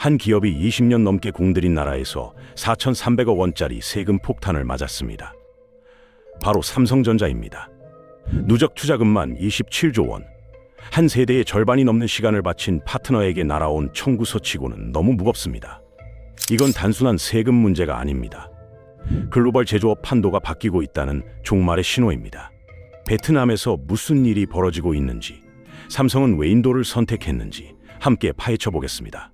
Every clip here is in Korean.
한 기업이 20년 넘게 공들인 나라에서 4,300억 원짜리 세금 폭탄을 맞았습니다. 바로 삼성전자입니다. 누적 투자금만 27조 원. 한 세대의 절반이 넘는 시간을 바친 파트너에게 날아온 청구서치고는 너무 무겁습니다. 이건 단순한 세금 문제가 아닙니다. 글로벌 제조업 판도가 바뀌고 있다는 종말의 신호입니다. 베트남에서 무슨 일이 벌어지고 있는지, 삼성은 왜 인도를 선택했는지 함께 파헤쳐 보겠습니다.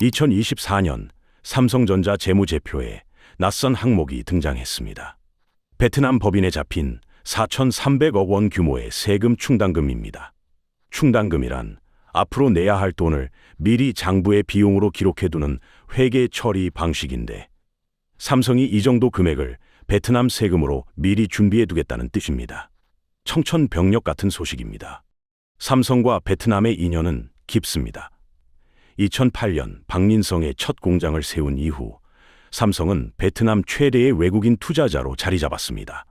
2024년 삼성전자 재무제표에 낯선 항목이 등장했습니다. 베트남 법인에 잡힌 4,300억 원 규모의 세금 충당금입니다. 충당금이란 앞으로 내야 할 돈을 미리 장부의 비용으로 기록해두는 회계 처리 방식인데, 삼성이 이 정도 금액을 베트남 세금으로 미리 준비해두겠다는 뜻입니다. 청천벽력 같은 소식입니다. 삼성과 베트남의 인연은 깊습니다. 2008년 박린성의 첫 공장을 세운 이후 삼성은 베트남 최대의 외국인 투자자로 자리 잡았습니다.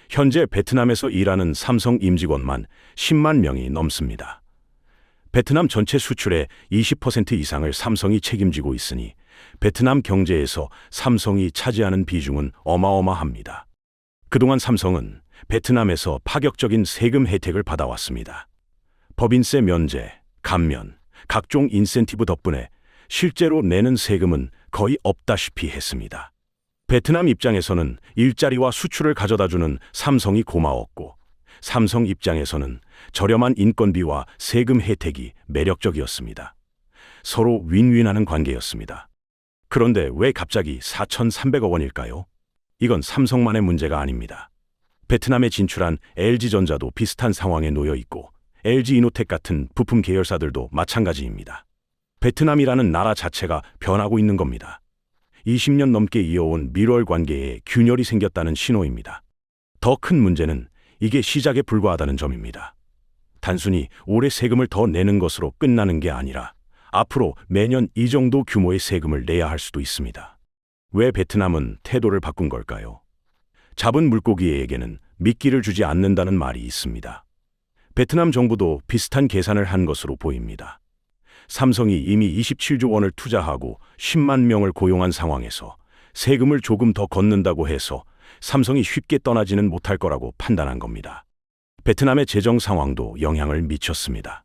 현재 베트남에서 일하는 삼성 임직원만 10만 명이 넘습니다. 베트남 전체 수출의 20% 이상을 삼성이 책임지고 있으니 베트남 경제에서 삼성이 차지하는 비중은 어마어마합니다. 그동안 삼성은 베트남에서 파격적인 세금 혜택을 받아왔습니다. 법인세 면제, 감면, 각종 인센티브 덕분에 실제로 내는 세금은 거의 없다시피 했습니다. 베트남 입장에서는 일자리와 수출을 가져다주는 삼성이 고마웠고, 삼성 입장에서는 저렴한 인건비와 세금 혜택이 매력적이었습니다. 서로 윈윈하는 관계였습니다. 그런데 왜 갑자기 4,300억 원일까요? 이건 삼성만의 문제가 아닙니다. 베트남에 진출한 LG전자도 비슷한 상황에 놓여 있고, LG이노텍 같은 부품 계열사들도 마찬가지입니다. 베트남이라는 나라 자체가 변하고 있는 겁니다. 20년 넘게 이어온 밀월 관계에 균열이 생겼다는 신호입니다. 더 큰 문제는 이게 시작에 불과하다는 점입니다. 단순히 올해 세금을 더 내는 것으로 끝나는 게 아니라 앞으로 매년 이 정도 규모의 세금을 내야 할 수도 있습니다. 왜 베트남은 태도를 바꾼 걸까요? 잡은 물고기에게는 미끼를 주지 않는다는 말이 있습니다. 베트남 정부도 비슷한 계산을 한 것으로 보입니다. 삼성이 이미 27조 원을 투자하고 10만 명을 고용한 상황에서 세금을 조금 더 걷는다고 해서 삼성이 쉽게 떠나지는 못할 거라고 판단한 겁니다. 베트남의 재정 상황도 영향을 미쳤습니다.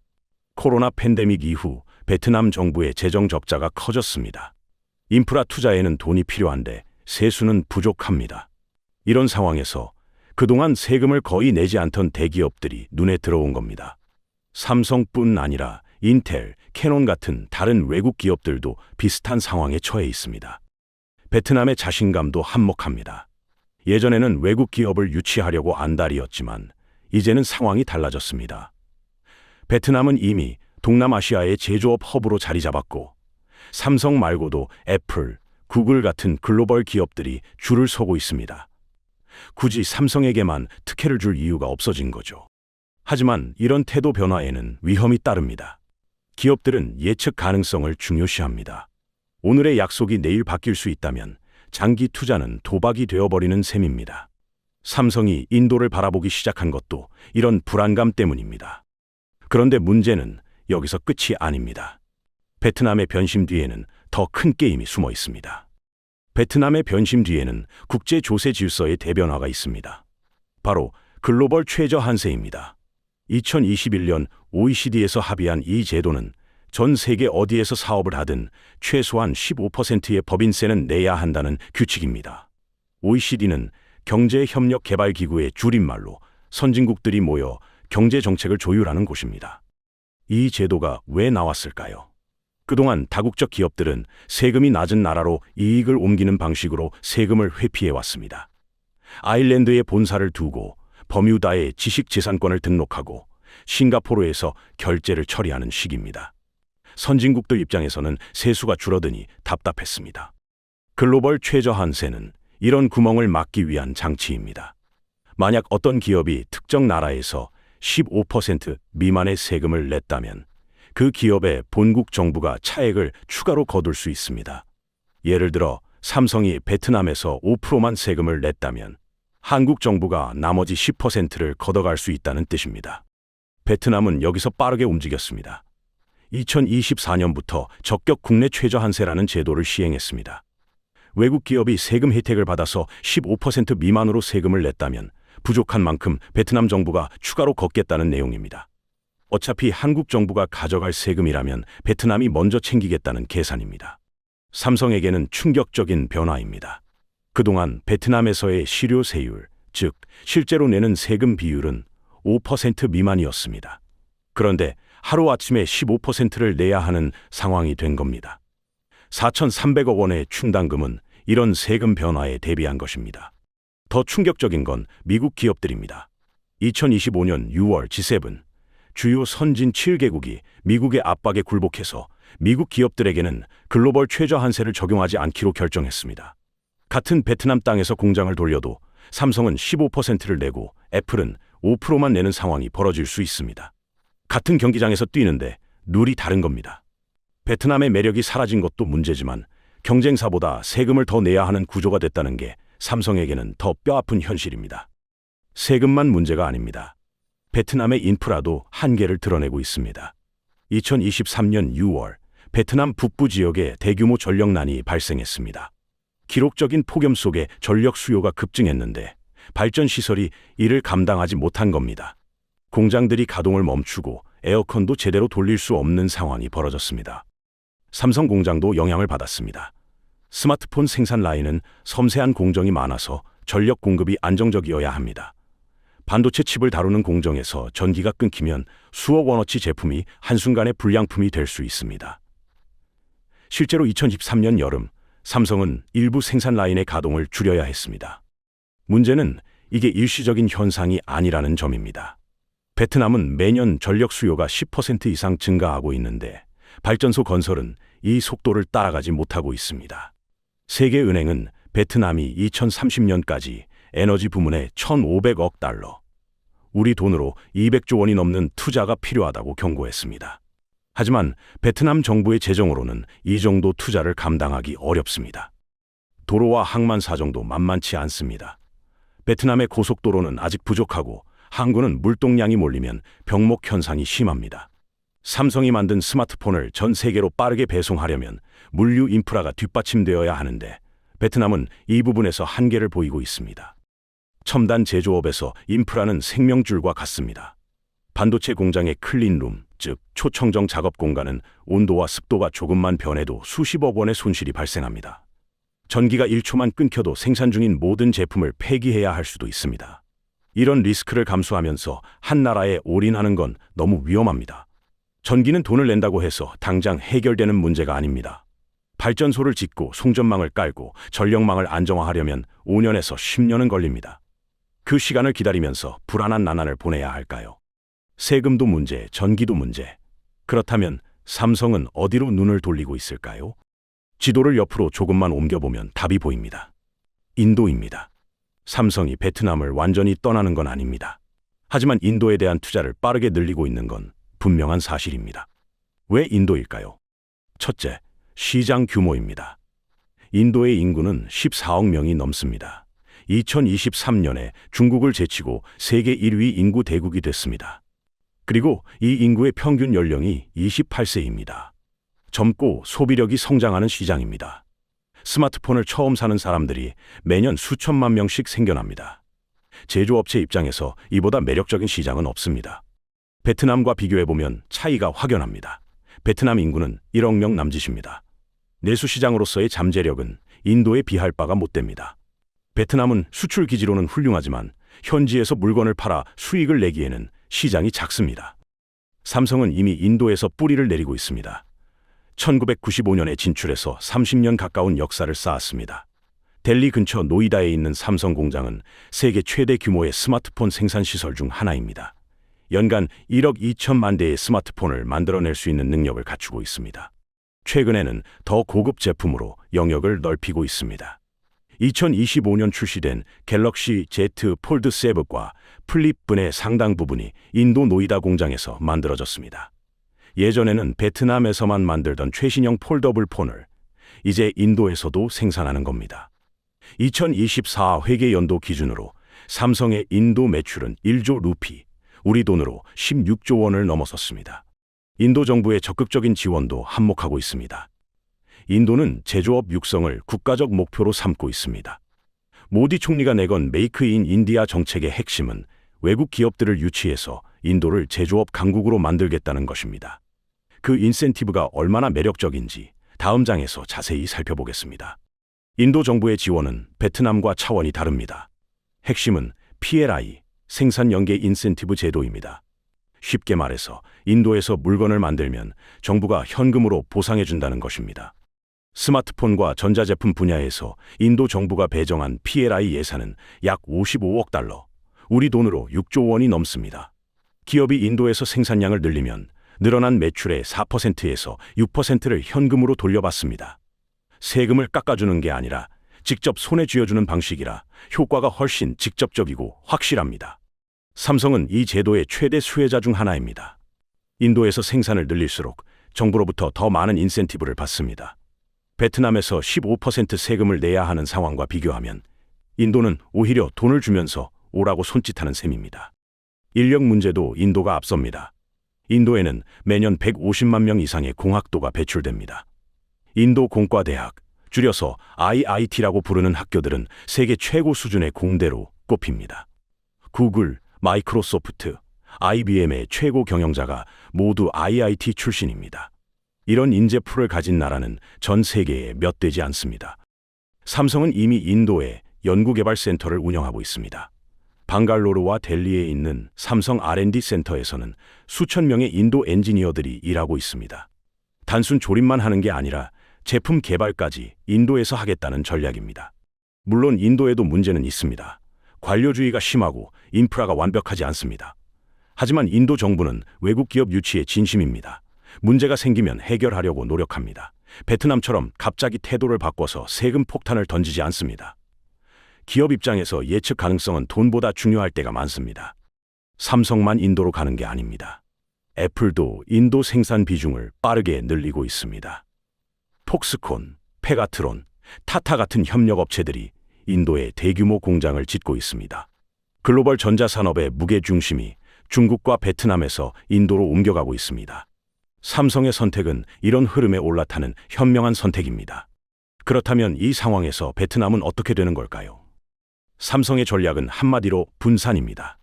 코로나 팬데믹 이후 베트남 정부의 재정 적자가 커졌습니다. 인프라 투자에는 돈이 필요한데 세수는 부족합니다. 이런 상황에서 그동안 세금을 거의 내지 않던 대기업들이 눈에 들어온 겁니다. 삼성뿐 아니라 인텔, 캐논 같은 다른 외국 기업들도 비슷한 상황에 처해 있습니다. 베트남의 자신감도 한몫합니다. 예전에는 외국 기업을 유치하려고 안달이었지만 이제는 상황이 달라졌습니다. 베트남은 이미 동남아시아의 제조업 허브로 자리 잡았고, 삼성 말고도 애플, 구글 같은 글로벌 기업들이 줄을 서고 있습니다. 굳이 삼성에게만 특혜를 줄 이유가 없어진 거죠. 하지만 이런 태도 변화에는 위험이 따릅니다. 기업들은 예측 가능성을 중요시합니다. 오늘의 약속이 내일 바뀔 수 있다면 장기 투자는 도박이 되어버리는 셈입니다. 삼성이 인도를 바라보기 시작한 것도 이런 불안감 때문입니다. 그런데 문제는 여기서 끝이 아닙니다. 베트남의 변심 뒤에는 더 큰 게임이 숨어 있습니다. 베트남의 변심 뒤에는 국제 조세 질서의 대변화가 있습니다. 바로 글로벌 최저 한세입니다. 2021년 OECD에서 합의한 이 제도는 전 세계 어디에서 사업을 하든 최소한 15%의 법인세는 내야 한다는 규칙입니다. OECD는 경제협력개발기구의 줄임말로 선진국들이 모여 경제정책을 조율하는 곳입니다. 이 제도가 왜 나왔을까요? 그동안 다국적 기업들은 세금이 낮은 나라로 이익을 옮기는 방식으로 세금을 회피해왔습니다. 아일랜드에 본사를 두고 버뮤다에 지식재산권을 등록하고 싱가포르에서 결제를 처리하는 식입니다. 선진국들 입장에서는 세수가 줄어드니 답답했습니다. 글로벌 최저 한세는 이런 구멍을 막기 위한 장치입니다. 만약 어떤 기업이 특정 나라에서 15% 미만의 세금을 냈다면 그 기업의 본국 정부가 차액을 추가로 거둘 수 있습니다. 예를 들어 삼성이 베트남에서 5%만 세금을 냈다면 한국 정부가 나머지 10%를 걷어갈 수 있다는 뜻입니다. 베트남은 여기서 빠르게 움직였습니다. 2024년부터 적격 국내 최저 한세라는 제도를 시행했습니다. 외국 기업이 세금 혜택을 받아서 15% 미만으로 세금을 냈다면 부족한 만큼 베트남 정부가 추가로 걷겠다는 내용입니다. 어차피 한국 정부가 가져갈 세금이라면 베트남이 먼저 챙기겠다는 계산입니다. 삼성에게는 충격적인 변화입니다. 그동안 베트남에서의 실효세율, 즉 실제로 내는 세금 비율은 5% 미만이었습니다. 그런데 하루아침에 15%를 내야 하는 상황이 된 겁니다. 4,300억 원의 충당금은 이런 세금 변화에 대비한 것입니다. 더 충격적인 건 미국 기업들입니다. 2025년 6월 G7, 주요 선진 7개국이 미국의 압박에 굴복해서 미국 기업들에게는 글로벌 최저 한세를 적용하지 않기로 결정했습니다. 같은 베트남 땅에서 공장을 돌려도 삼성은 15%를 내고 애플은 5%만 내는 상황이 벌어질 수 있습니다. 같은 경기장에서 뛰는데 룰이 다른 겁니다. 베트남의 매력이 사라진 것도 문제지만 경쟁사보다 세금을 더 내야 하는 구조가 됐다는 게 삼성에게는 더 뼈아픈 현실입니다. 세금만 문제가 아닙니다. 베트남의 인프라도 한계를 드러내고 있습니다. 2023년 6월 베트남 북부 지역에 대규모 전력난이 발생했습니다. 기록적인 폭염 속에 전력 수요가 급증했는데 발전 시설이 이를 감당하지 못한 겁니다. 공장들이 가동을 멈추고 에어컨도 제대로 돌릴 수 없는 상황이 벌어졌습니다. 삼성 공장도 영향을 받았습니다. 스마트폰 생산 라인은 섬세한 공정이 많아서 전력 공급이 안정적이어야 합니다. 반도체 칩을 다루는 공정에서 전기가 끊기면 수억 원어치 제품이 한순간에 불량품이 될 수 있습니다. 실제로 2013년 여름 삼성은 일부 생산 라인의 가동을 줄여야 했습니다. 문제는 이게 일시적인 현상이 아니라는 점입니다. 베트남은 매년 전력 수요가 10% 이상 증가하고 있는데 발전소 건설은 이 속도를 따라가지 못하고 있습니다. 세계은행은 베트남이 2030년까지 에너지 부문에 1,500억 달러, 우리 돈으로 200조 원이 넘는 투자가 필요하다고 경고했습니다. 하지만 베트남 정부의 재정으로는 이 정도 투자를 감당하기 어렵습니다. 도로와 항만 사정도 만만치 않습니다. 베트남의 고속도로는 아직 부족하고 항구는 물동량이 몰리면 병목 현상이 심합니다. 삼성이 만든 스마트폰을 전 세계로 빠르게 배송하려면 물류 인프라가 뒷받침되어야 하는데 베트남은 이 부분에서 한계를 보이고 있습니다. 첨단 제조업에서 인프라는 생명줄과 같습니다. 반도체 공장의 클린룸, 즉 초청정 작업 공간은 온도와 습도가 조금만 변해도 수십억 원의 손실이 발생합니다. 전기가 1초만 끊겨도 생산 중인 모든 제품을 폐기해야 할 수도 있습니다. 이런 리스크를 감수하면서 한 나라에 올인하는 건 너무 위험합니다. 전기는 돈을 낸다고 해서 당장 해결되는 문제가 아닙니다. 발전소를 짓고 송전망을 깔고 전력망을 안정화하려면 5년에서 10년은 걸립니다. 그 시간을 기다리면서 불안한 나날을 보내야 할까요? 세금도 문제, 전기도 문제. 그렇다면 삼성은 어디로 눈을 돌리고 있을까요? 지도를 옆으로 조금만 옮겨보면 답이 보입니다. 인도입니다. 삼성이 베트남을 완전히 떠나는 건 아닙니다. 하지만 인도에 대한 투자를 빠르게 늘리고 있는 건 분명한 사실입니다. 왜 인도일까요? 첫째, 시장 규모입니다. 인도의 인구는 14억 명이 넘습니다. 2023년에 중국을 제치고 세계 1위 인구 대국이 됐습니다. 그리고 이 인구의 평균 연령이 28세입니다. 젊고 소비력이 성장하는 시장입니다. 스마트폰을 처음 사는 사람들이 매년 수천만 명씩 생겨납니다. 제조업체 입장에서 이보다 매력적인 시장은 없습니다. 베트남과 비교해보면 차이가 확연합니다. 베트남 인구는 1억 명 남짓입니다. 내수시장으로서의 잠재력은 인도에 비할 바가 못 됩니다. 베트남은 수출 기지로는 훌륭하지만 현지에서 물건을 팔아 수익을 내기에는 시장이 작습니다. 삼성은 이미 인도에서 뿌리를 내리고 있습니다. 1995년에 진출해서 30년 가까운 역사를 쌓았습니다. 델리 근처 노이다에 있는 삼성 공장은 세계 최대 규모의 스마트폰 생산 시설 중 하나입니다. 연간 1억 2천만 대의 스마트폰을 만들어낼 수 있는 능력을 갖추고 있습니다. 최근에는 더 고급 제품으로 영역을 넓히고 있습니다. 2025년 출시된 갤럭시 Z 폴드 7과 플립분의 상당 부분이 인도 노이다 공장에서 만들어졌습니다. 예전에는 베트남에서만 만들던 최신형 폴더블 폰을 이제 인도에서도 생산하는 겁니다. 2024 회계 연도 기준으로 삼성의 인도 매출은 1조 루피, 우리 돈으로 16조 원을 넘어섰습니다. 인도 정부의 적극적인 지원도 한몫하고 있습니다. 인도는 제조업 육성을 국가적 목표로 삼고 있습니다. 모디 총리가 내건 메이크 인 인디아 정책의 핵심은 외국 기업들을 유치해서 인도를 제조업 강국으로 만들겠다는 것입니다. 그 인센티브가 얼마나 매력적인지 다음 장에서 자세히 살펴보겠습니다. 인도 정부의 지원은 베트남과 차원이 다릅니다. 핵심은 PLI, 생산 연계 인센티브 제도입니다. 쉽게 말해서 인도에서 물건을 만들면 정부가 현금으로 보상해준다는 것입니다. 스마트폰과 전자제품 분야에서 인도 정부가 배정한 PLI 예산은 약 55억 달러, 우리 돈으로 6조 원이 넘습니다. 기업이 인도에서 생산량을 늘리면 늘어난 매출의 4%에서 6%를 현금으로 돌려받습니다. 세금을 깎아주는 게 아니라 직접 손에 쥐어주는 방식이라 효과가 훨씬 직접적이고 확실합니다. 삼성은 이 제도의 최대 수혜자 중 하나입니다. 인도에서 생산을 늘릴수록 정부로부터 더 많은 인센티브를 받습니다. 베트남에서 15% 세금을 내야 하는 상황과 비교하면 인도는 오히려 돈을 주면서 오라고 손짓하는 셈입니다. 인력 문제도 인도가 앞섭니다. 인도에는 매년 150만 명 이상의 공학도가 배출됩니다. 인도 공과대학, 줄여서 IIT라고 부르는 학교들은 세계 최고 수준의 공대로 꼽힙니다. 구글, 마이크로소프트, IBM의 최고 경영자가 모두 IIT 출신입니다. 이런 인재풀을 가진 나라는 전 세계에 몇 되지 않습니다. 삼성은 이미 인도에 연구개발센터를 운영하고 있습니다. 방갈로르와 델리에 있는 삼성 R&D 센터에서는 수천 명의 인도 엔지니어들이 일하고 있습니다. 단순 조립만 하는 게 아니라 제품 개발까지 인도에서 하겠다는 전략입니다. 물론 인도에도 문제는 있습니다. 관료주의가 심하고 인프라가 완벽하지 않습니다. 하지만 인도 정부는 외국 기업 유치에 진심입니다. 문제가 생기면 해결하려고 노력합니다. 베트남처럼 갑자기 태도를 바꿔서 세금 폭탄을 던지지 않습니다. 기업 입장에서 예측 가능성은 돈보다 중요할 때가 많습니다. 삼성만 인도로 가는 게 아닙니다. 애플도 인도 생산 비중을 빠르게 늘리고 있습니다. 폭스콘, 페가트론, 타타 같은 협력업체들이 인도에 대규모 공장을 짓고 있습니다. 글로벌 전자산업의 무게중심이 중국과 베트남에서 인도로 옮겨가고 있습니다. 삼성의 선택은 이런 흐름에 올라타는 현명한 선택입니다. 그렇다면 이 상황에서 베트남은 어떻게 되는 걸까요? 삼성의 전략은 한마디로 분산입니다.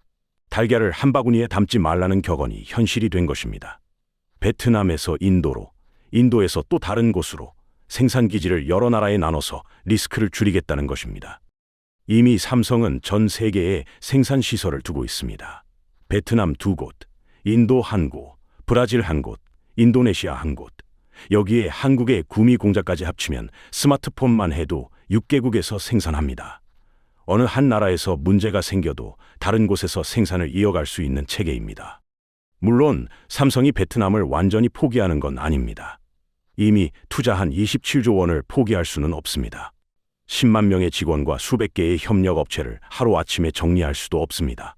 달걀을 한 바구니에 담지 말라는 격언이 현실이 된 것입니다. 베트남에서 인도로, 인도에서 또 다른 곳으로 생산기지를 여러 나라에 나눠서 리스크를 줄이겠다는 것입니다. 이미 삼성은 전 세계에 생산시설을 두고 있습니다. 베트남 2곳, 인도 1곳, 브라질 1곳, 인도네시아 1곳, 여기에 한국의 구미 공장까지 합치면 스마트폰만 해도 6개국에서 생산합니다. 어느 한 나라에서 문제가 생겨도 다른 곳에서 생산을 이어갈 수 있는 체계입니다. 물론 삼성이 베트남을 완전히 포기하는 건 아닙니다. 이미 투자한 27조 원을 포기할 수는 없습니다. 10만 명의 직원과 수백 개의 협력업체를 하루아침에 정리할 수도 없습니다.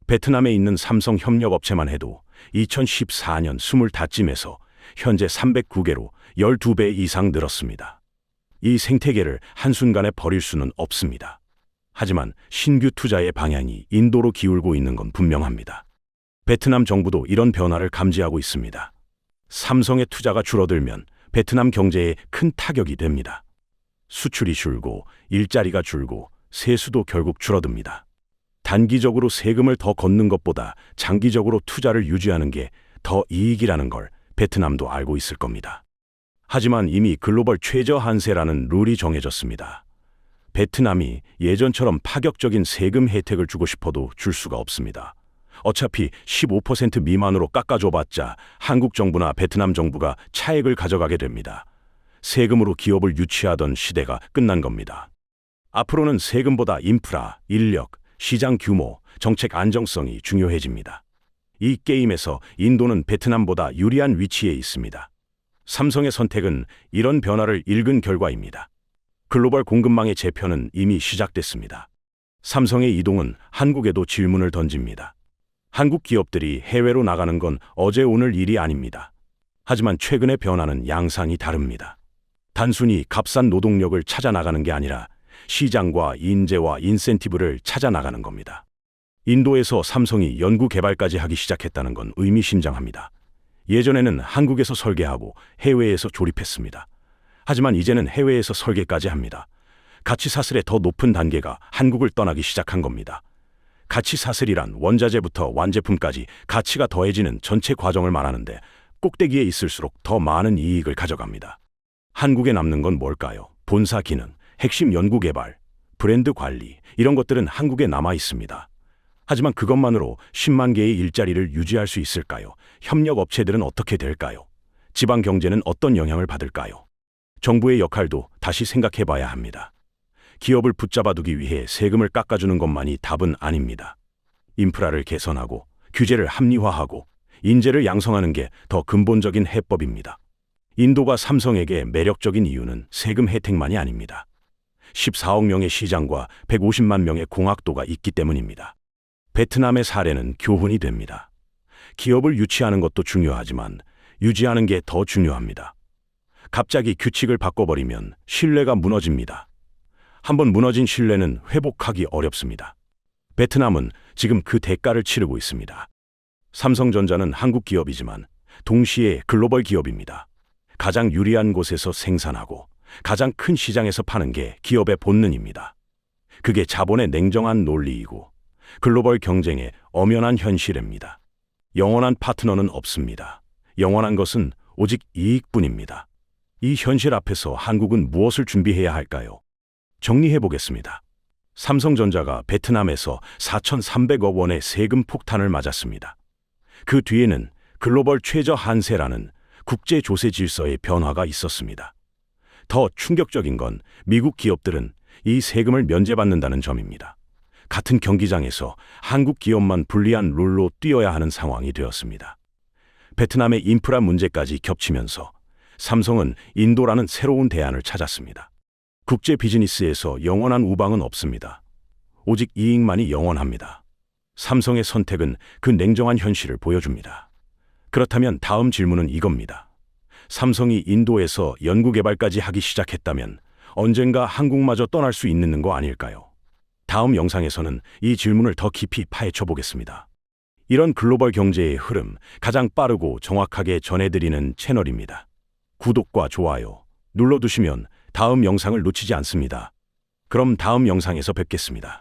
베트남에 있는 삼성 협력업체만 해도 2014년 25쯤에서 현재 309개로 12배 이상 늘었습니다. 이 생태계를 한순간에 버릴 수는 없습니다. 하지만 신규 투자의 방향이 인도로 기울고 있는 건 분명합니다. 베트남 정부도 이런 변화를 감지하고 있습니다. 삼성의 투자가 줄어들면 베트남 경제에 큰 타격이 됩니다. 수출이 줄고 일자리가 줄고 세수도 결국 줄어듭니다. 단기적으로 세금을 더 걷는 것보다 장기적으로 투자를 유지하는 게 더 이익이라는 걸 베트남도 알고 있을 겁니다. 하지만 이미 글로벌 최저 한세라는 룰이 정해졌습니다. 베트남이 예전처럼 파격적인 세금 혜택을 주고 싶어도 줄 수가 없습니다. 어차피 15% 미만으로 깎아줘봤자 한국 정부나 베트남 정부가 차액을 가져가게 됩니다. 세금으로 기업을 유치하던 시대가 끝난 겁니다. 앞으로는 세금보다 인프라, 인력, 시장 규모, 정책 안정성이 중요해집니다. 이 게임에서 인도는 베트남보다 유리한 위치에 있습니다. 삼성의 선택은 이런 변화를 읽은 결과입니다. 글로벌 공급망의 재편은 이미 시작됐습니다. 삼성의 이동은 한국에도 질문을 던집니다. 한국 기업들이 해외로 나가는 건 어제 오늘 일이 아닙니다. 하지만 최근의 변화는 양상이 다릅니다. 단순히 값싼 노동력을 찾아 나가는 게 아니라 시장과 인재와 인센티브를 찾아 나가는 겁니다. 인도에서 삼성이 연구 개발까지 하기 시작했다는 건 의미심장합니다. 예전에는 한국에서 설계하고 해외에서 조립했습니다. 하지만 이제는 해외에서 설계까지 합니다. 가치 사슬의 더 높은 단계가 한국을 떠나기 시작한 겁니다. 가치 사슬이란 원자재부터 완제품까지 가치가 더해지는 전체 과정을 말하는데 꼭대기에 있을수록 더 많은 이익을 가져갑니다. 한국에 남는 건 뭘까요? 본사 기능, 핵심 연구 개발, 브랜드 관리, 이런 것들은 한국에 남아 있습니다. 하지만 그것만으로 10만 개의 일자리를 유지할 수 있을까요? 협력 업체들은 어떻게 될까요? 지방 경제는 어떤 영향을 받을까요? 정부의 역할도 다시 생각해 봐야 합니다. 기업을 붙잡아두기 위해 세금을 깎아주는 것만이 답은 아닙니다. 인프라를 개선하고 규제를 합리화하고 인재를 양성하는 게 더 근본적인 해법입니다. 인도가 삼성에게 매력적인 이유는 세금 혜택만이 아닙니다. 14억 명의 시장과 150만 명의 공학도가 있기 때문입니다. 베트남의 사례는 교훈이 됩니다. 기업을 유치하는 것도 중요하지만 유지하는 게 더 중요합니다. 갑자기 규칙을 바꿔버리면 신뢰가 무너집니다. 한번 무너진 신뢰는 회복하기 어렵습니다. 베트남은 지금 그 대가를 치르고 있습니다. 삼성전자는 한국 기업이지만 동시에 글로벌 기업입니다. 가장 유리한 곳에서 생산하고 가장 큰 시장에서 파는 게 기업의 본능입니다. 그게 자본의 냉정한 논리이고 글로벌 경쟁의 엄연한 현실입니다. 영원한 파트너는 없습니다. 영원한 것은 오직 이익뿐입니다. 이 현실 앞에서 한국은 무엇을 준비해야 할까요? 정리해 보겠습니다. 삼성전자가 베트남에서 4,300억 원의 세금 폭탄을 맞았습니다. 그 뒤에는 글로벌 최저 한세라는 국제 조세 질서의 변화가 있었습니다. 더 충격적인 건 미국 기업들은 이 세금을 면제받는다는 점입니다. 같은 경기장에서 한국 기업만 불리한 룰로 뛰어야 하는 상황이 되었습니다. 베트남의 인프라 문제까지 겹치면서 삼성은 인도라는 새로운 대안을 찾았습니다. 국제 비즈니스에서 영원한 우방은 없습니다. 오직 이익만이 영원합니다. 삼성의 선택은 그 냉정한 현실을 보여줍니다. 그렇다면 다음 질문은 이겁니다. 삼성이 인도에서 연구개발까지 하기 시작했다면 언젠가 한국마저 떠날 수 있는 거 아닐까요? 다음 영상에서는 이 질문을 더 깊이 파헤쳐 보겠습니다. 이런 글로벌 경제의 흐름 가장 빠르고 정확하게 전해드리는 채널입니다. 구독과 좋아요 눌러두시면 다음 영상을 놓치지 않습니다. 그럼 다음 영상에서 뵙겠습니다.